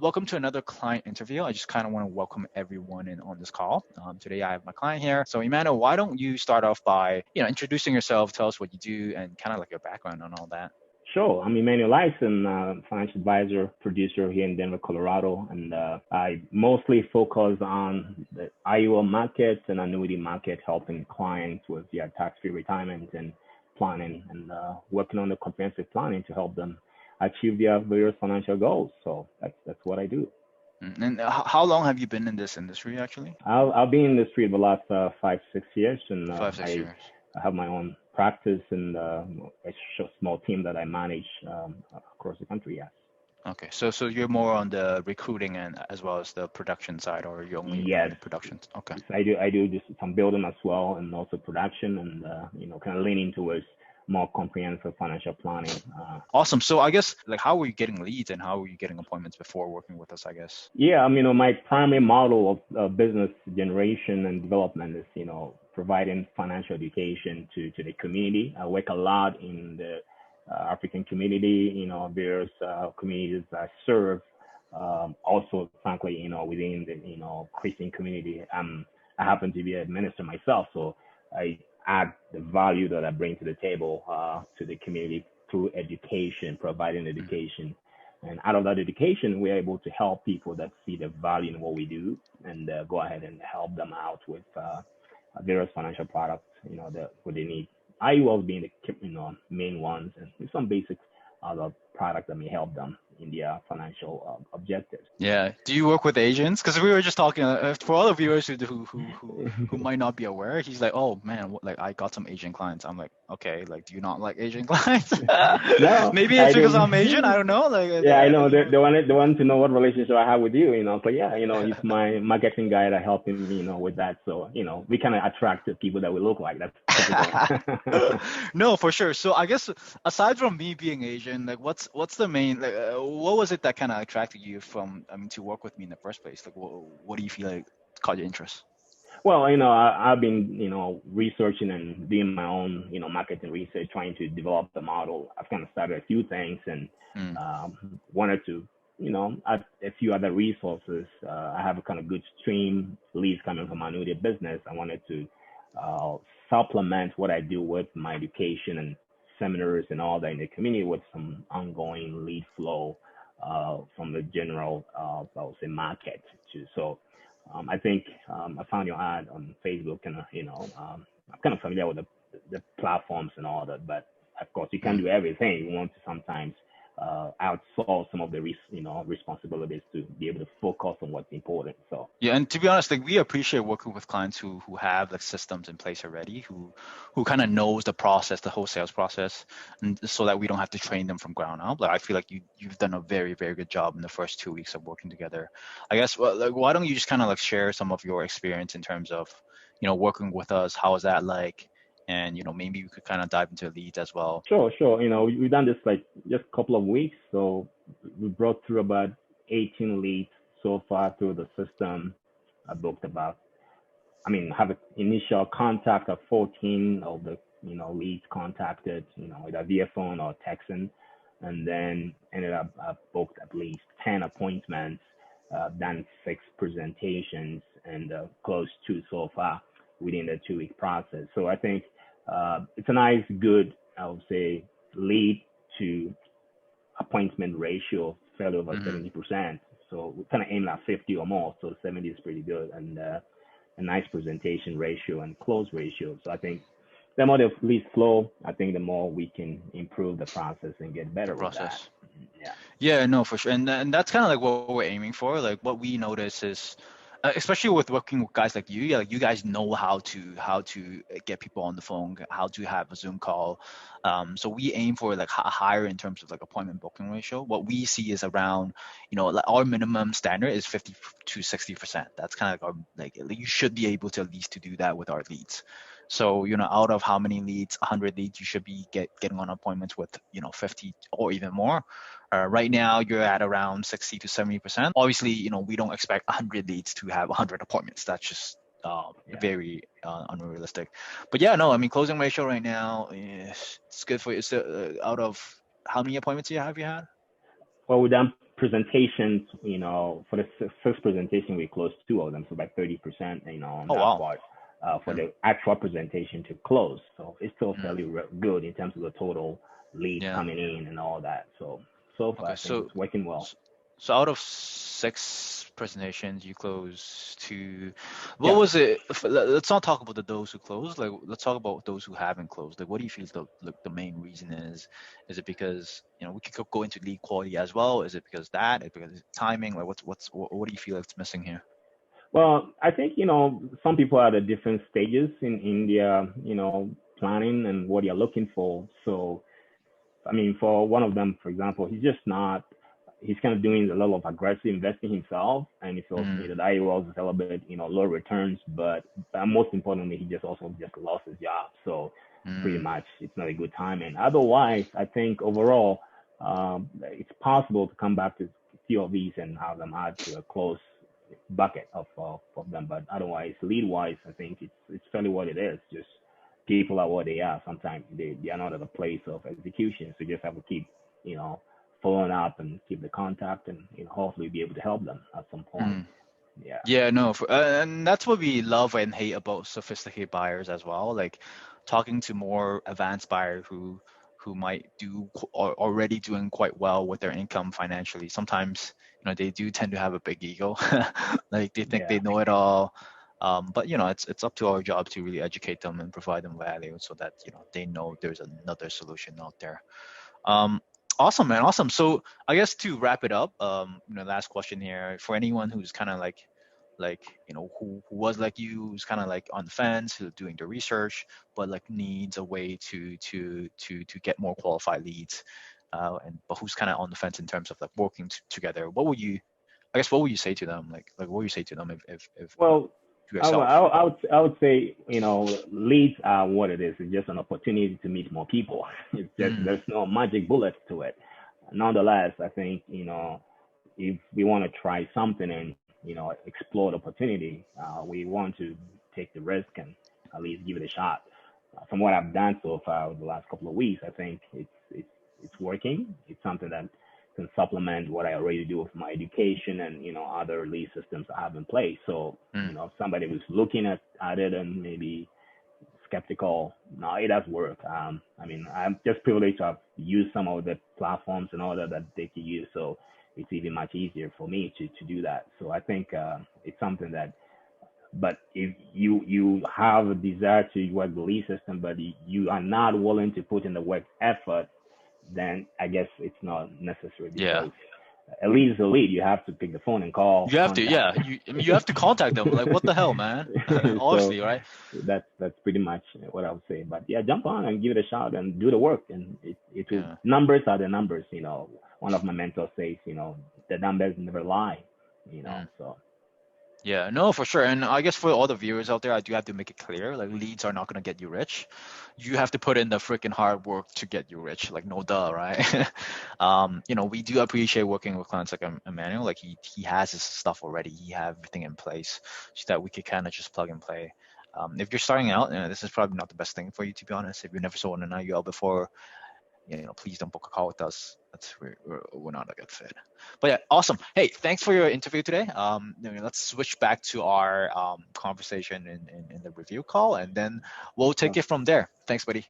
Welcome to another client interview. I just kind of want to welcome everyone in on this call. Today I have my client here. So Emmanuel, why don't you start off by, introducing yourself, tell us what you do and kind of like your background and all that. Sure. I'm Emmanuel, financial advisor, producer here in Denver, Colorado, and I mostly focus on the IUL market and annuity market, helping clients with their tax-free retirement and planning, and working on the comprehensive planning to help them achieve their various financial goals. So that's what I do. And how long have you been in this industry actually? I've been in the street the last 5, 6 years, and 5, 6 years. I have my own practice and small team that I manage across the country. Yes. Okay, so you're more on the recruiting and as well as the production side, or you only Yes. on productions? Okay. Yes, I do just some building as well, and also production, and kind of leaning towards more comprehensive financial planning. Awesome. So I guess like how were you getting leads and how were you getting appointments before working with us, I guess? Yeah, my primary model of business generation and development is, providing financial education to the community. I work a lot in the African community, various communities I serve. Also, frankly, within the, Christian community, I happen to be a minister myself, so I add the value that I bring to the table to the community through education, providing education. And out of that education, we're able to help people that see the value in what we do, and go ahead and help them out with various financial products, what they need. IULs being the main ones, and some basic other products that may help them in their financial objectives. Yeah. Do you work with agents? Because we were just talking for all the viewers who might not be aware. He's like, oh man, like I got some Asian clients. I'm like, okay, like do you not like Asian clients? No, Maybe it's because I'm Asian. I don't know. Like yeah, I know they want to know what relationship I have with you. But yeah, he's my marketing guy that helped him, with that. So we kind of attract the people that we look like. That's typical. No, for sure. So I guess aside from me being Asian, like what's the main like what was it that kind of attracted you to work with me in the first place? Like what do you feel like caught your interest? Well, I've been, researching and doing my own, marketing research, trying to develop the model. I've kind of started a few things, and wanted to, add a few other resources. I have a kind of good stream leads coming from my annuity business. I wanted to supplement what I do with my education and seminars and all that in the community with some ongoing lead flow from the general, I would say, market too. So I think I found your ad on Facebook, and I'm kind of familiar with the platforms and all that. But of course, you can't do everything. You want to sometimes outsource some of the responsibilities to be able to focus on what's important. So yeah, and to be honest, like we appreciate working with clients who have like systems in place already, who kind of knows the process, the whole sales process, and so that we don't have to train them from ground up. Like I feel like you've done a very, very good job in the first 2 weeks of working together. I guess like why don't you just kind of like share some of your experience in terms of working with us? How is that like? And maybe we could kind of dive into leads as well. Sure. We've done this like just a couple of weeks, so we brought through about 18 leads so far through the system. I booked have an initial contact of 14 of the leads contacted, either via phone or texting, and then ended up I booked at least 10 appointments, done 6 presentations, and closed 2 so far within the 2-week process. So I think it's a nice, good, I would say, lead to appointment ratio, fairly over 70%. So we kind of aim at 50 or more. So 70 is pretty good, and a nice presentation ratio and close ratio. So I think the more the leads flow, I think the more we can improve the process and get better with that. Yeah. Yeah, no, for sure. And that's kind of like what we're aiming for. Like what we notice is, especially with working with guys like you, like you guys know how to get people on the phone, how to have a Zoom call. So we aim for like higher in terms of like appointment booking ratio. What we see is around, like our minimum standard is 50 to 60%. That's kind of like our you should be able to at least to do that with our leads. So, out of how many leads, 100 leads, you should be getting on appointments with, 50 or even more. Right now, you're at around 60 to 70%. Obviously, we don't expect 100 leads to have 100 appointments. That's just very unrealistic. But yeah, no, I mean, closing ratio right now, it's good for you. So, out of how many appointments you had? Well, we've done presentations, for the first presentation, we closed two of them, so like 30%, on Oh that wow. part. For Mm, the actual presentation to close, so it's still mm, fairly good in terms of the total leads yeah. coming in and all that. So far, Okay. I think So it's working well. s- so out of six presentations, you closed two. What Yeah. was it? Let's not talk about those who closed. Like, let's talk about those who haven't closed. Like, what do you feel the main reason is? Is it because we could go into lead quality as well? Is it because that? Is it because timing? Like, what do you feel like it's missing here? Well, I think, some people are at different stages in their, planning and what they're looking for. So, I mean, for one of them, for example, he's kind of doing a lot of aggressive investing himself. And he feels, Mm, that IULs is a little bit, low returns, but most importantly, he just also just lost his job. So pretty mm, much it's not a good time. And otherwise, I think overall, it's possible to come back to a few of these and have them add to a close bucket of them. But otherwise, lead wise, I think it's fairly what it is. Just people are what they are. Sometimes they are not at a place of execution, so you just have to keep you know following up and keep the contact, and hopefully be able to help them at some point. mm. Yeah, Yeah, no, and that's what we love and hate about sophisticated buyers as well. Like talking to more advanced buyer who might or already doing quite well with their income financially. Sometimes, they do tend to have a big ego. Like they think yeah. they know it all. But it's up to our job to really educate them and provide them value so that they know there's another solution out there. Um, awesome, man. Awesome. So I guess to wrap it up, last question here for anyone who's kind of who was like you, who's kind of like on the fence, who's doing the research, but like needs a way to get more qualified leads, and but who's kind of on the fence in terms of like working together. What would you say to them? Like what would you say to them if Well, to yourself? I would say, leads are what it is. It's just an opportunity to meet more people. It's just, Mm, there's no magic bullet to it. Nonetheless, I think, if we want to try something and, explore the opportunity, we want to take the risk and at least give it a shot. From what I've done so far over the last couple of weeks, I think it's working. It's something that can supplement what I already do with my education and other lead systems I have in place. So mm, if somebody was looking at it and maybe skeptical, no, it does work. I mean, I'm just privileged to have used some of the platforms and all that they can use. So it's even much easier for me to do that. So I think it's something that, but if you have a desire to work the lead system, but you are not willing to put in the work effort, then I guess it's not necessary, yeah. because a lead is a lead. You have to pick the phone and call, You have to, contact. yeah. You have to contact them. Like, what the hell, man? So Obviously, right? that's pretty much what I would say. But yeah, jump on and give it a shot and do the work. And it will. Yeah. Numbers are the numbers. One of my mentors says, the numbers never lie. Mm. So Yeah, no, for sure. And I guess for all the viewers out there, I do have to make it clear, like leads are not gonna get you rich. You have to put in the freaking hard work to get you rich. Like no duh, right? We do appreciate working with clients like Emmanuel. Like he has his stuff already. He have everything in place so that we could kind of just plug and play. If you're starting out, this is probably not the best thing for you, to be honest. If you never sold an IUL before, please don't book a call with us. We're not a good fit. But yeah, awesome. Hey, thanks for your interview today. Let's switch back to our conversation in the review call, and then we'll take so it from there. Thanks, buddy.